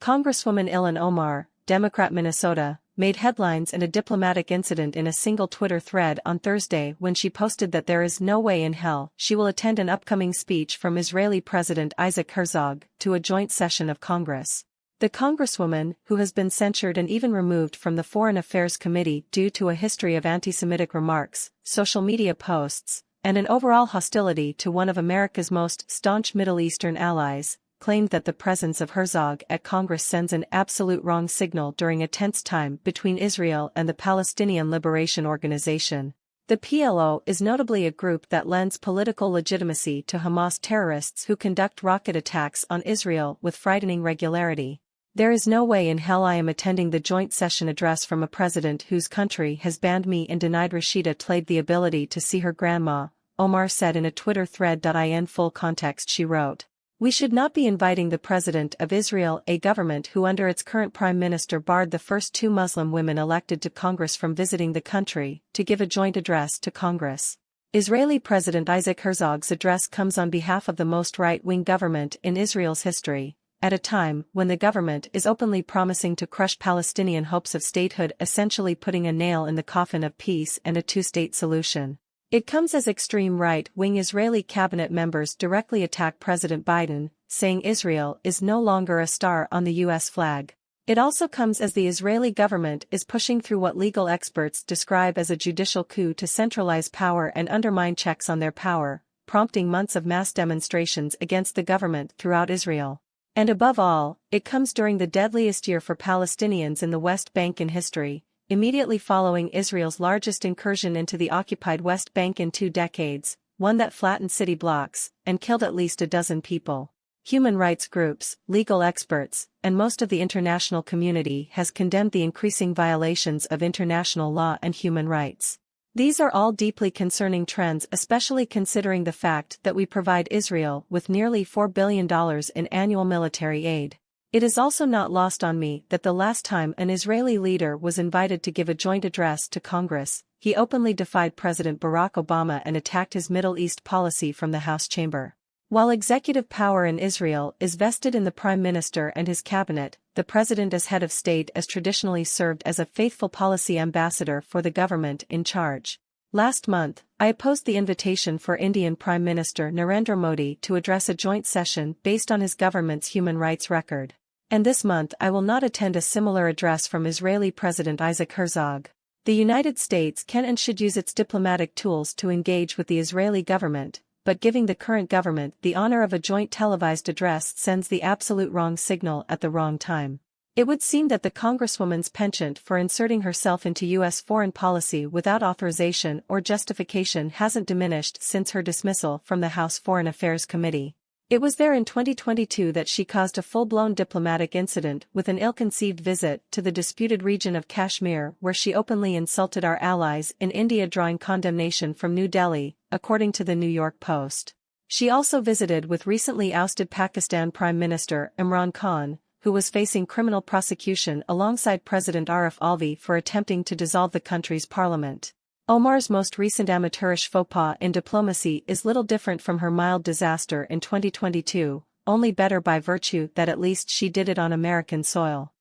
Congresswoman Ilhan Omar, Democrat Minnesota, made headlines in a diplomatic incident in a single Twitter thread on Thursday when she posted that there is no way in hell she will attend an upcoming speech from Israeli President Isaac Herzog to a joint session of Congress. The Congresswoman, who has been censured and even removed from the Foreign Affairs Committee due to a history of anti-Semitic remarks, social media posts, and an overall hostility to one of America's most staunch Middle Eastern allies, claimed that the presence of Herzog at Congress sends an absolute wrong signal during a tense time between Israel and the Palestinian Liberation Organization. The PLO is notably a group that lends political legitimacy to Hamas terrorists who conduct rocket attacks on Israel with frightening regularity. There is no way in hell I am attending the joint session address from a president whose country has banned me and denied Rashida Tlaib the ability to see her grandma, Omar said in a Twitter thread. In full context she wrote, "We should not be inviting the president of Israel, a government who under its current prime minister barred the first two Muslim women elected to Congress from visiting the country, to give a joint address to Congress." Israeli President Isaac Herzog's address comes on behalf of the most right-wing government in Israel's history, at a time when the government is openly promising to crush Palestinian hopes of statehood, essentially putting a nail in the coffin of peace and a two-state solution. It comes as extreme right-wing Israeli cabinet members directly attack President Biden, saying Israel is no longer a star on the U.S. flag. It also comes as the Israeli government is pushing through what legal experts describe as a judicial coup to centralize power and undermine checks on their power, prompting months of mass demonstrations against the government throughout Israel. And above all, it comes during the deadliest year for Palestinians in the West Bank in history, immediately following Israel's largest incursion into the occupied West Bank in 2 decades, one that flattened city blocks and killed at least a dozen people. Human rights groups, legal experts, and most of the international community has condemned the increasing violations of international law and human rights. These are all deeply concerning trends, especially considering the fact that we provide Israel with nearly $4 billion in annual military aid. It is also not lost on me that the last time an Israeli leader was invited to give a joint address to Congress, he openly defied President Barack Obama and attacked his Middle East policy from the House chamber. While executive power in Israel is vested in the Prime Minister and his cabinet, the President as head of state has traditionally served as a faithful policy ambassador for the government in charge. Last month, I opposed the invitation for Indian Prime Minister Narendra Modi to address a joint session based on his government's human rights record. And this month I will not attend a similar address from Israeli President Isaac Herzog. The United States can and should use its diplomatic tools to engage with the Israeli government, but giving the current government the honor of a joint televised address sends the absolute wrong signal at the wrong time. It would seem that the Congresswoman's penchant for inserting herself into U.S. foreign policy without authorization or justification hasn't diminished since her dismissal from the House Foreign Affairs Committee. It was there in 2022 that she caused a full-blown diplomatic incident with an ill-conceived visit to the disputed region of Kashmir, where she openly insulted our allies in India, drawing condemnation from New Delhi, according to the New York Post. She also visited with recently ousted Pakistan Prime Minister Imran Khan, who was facing criminal prosecution alongside President Arif Alvi for attempting to dissolve the country's parliament. Omar's most recent amateurish faux pas in diplomacy is little different from her mild disaster in 2022, only better by virtue that at least she did it on American soil.